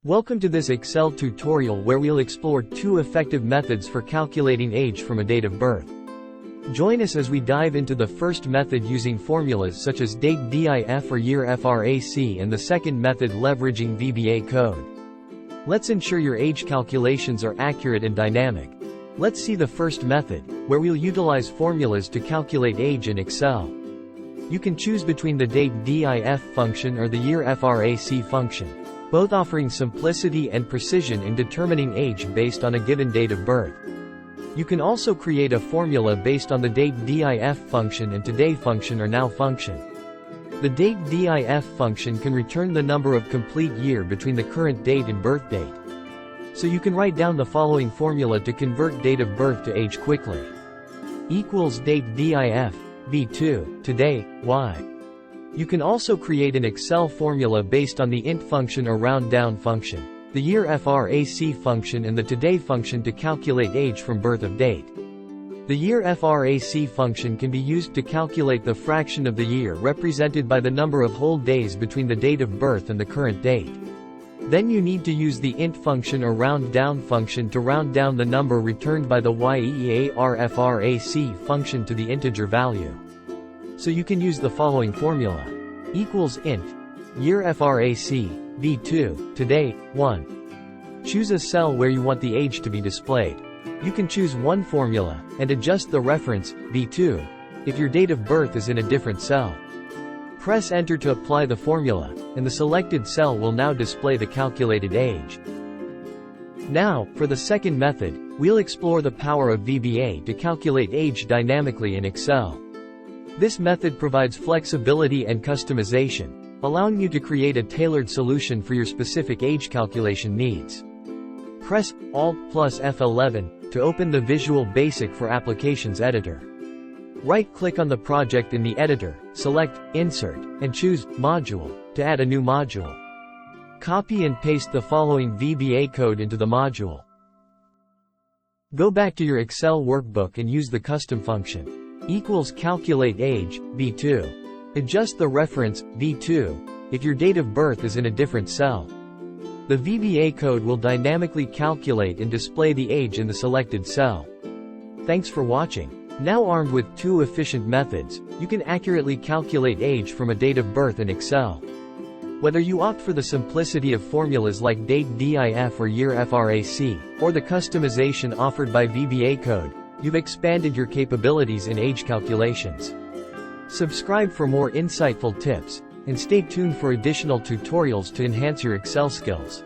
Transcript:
Welcome to this Excel tutorial where we'll explore 2 effective methods for calculating age from a date of birth. Join us as we dive into the first method using formulas such as DATEDIF or YEARFRAC and the second method leveraging VBA Code. Let's ensure your age calculations are accurate and dynamic. Let's see the first method, where we'll utilize formulas to calculate age in Excel. You can choose between the DATEDIF function or the YEARFRAC function, both offering simplicity and precision in determining age based on a given date of birth. You can also create a formula based on the DATEDIF function and today function or now function. The DATEDIF function can return the number of complete year between the current date and birth date. So you can write down the following formula to convert date of birth to age quickly. Equals DATEDIF, B2, today, Y. You can also create an Excel formula based on the int function or round down function, the YEARFRAC function and the today function to calculate age from birth of date. The YEARFRAC function can be used to calculate the fraction of the year represented by the number of whole days between the date of birth and the current date. Then you need to use the int function or round down function to round down the number returned by the YEARFRAC function to the integer value. So you can use the following formula. Equals int YEARFRAC, B2, today, 1. Choose a cell where you want the age to be displayed. You can choose one formula, and adjust the reference, B2, if your date of birth is in a different cell. Press enter to apply the formula, and the selected cell will now display the calculated age. Now, for the second method, we'll explore the power of VBA to calculate age dynamically in Excel. This method provides flexibility and customization, allowing you to create a tailored solution for your specific age calculation needs. Press Alt plus F11 to open the Visual Basic for Applications editor. Right-click on the project in the editor, select Insert, and choose Module to add a new module. Copy and paste the following VBA code into the module. Go back to your Excel workbook and use the custom function. Equals calculate age, B2. Adjust the reference, B2, if your date of birth is in a different cell. The VBA code will dynamically calculate and display the age in the selected cell. Thanks for watching. Now armed with 2 efficient methods, you can accurately calculate age from a date of birth in Excel. Whether you opt for the simplicity of formulas like DATEDIF or YEARFRAC, or the customization offered by VBA Code, you've expanded your capabilities in age calculations. Subscribe for more insightful tips, and stay tuned for additional tutorials to enhance your Excel skills.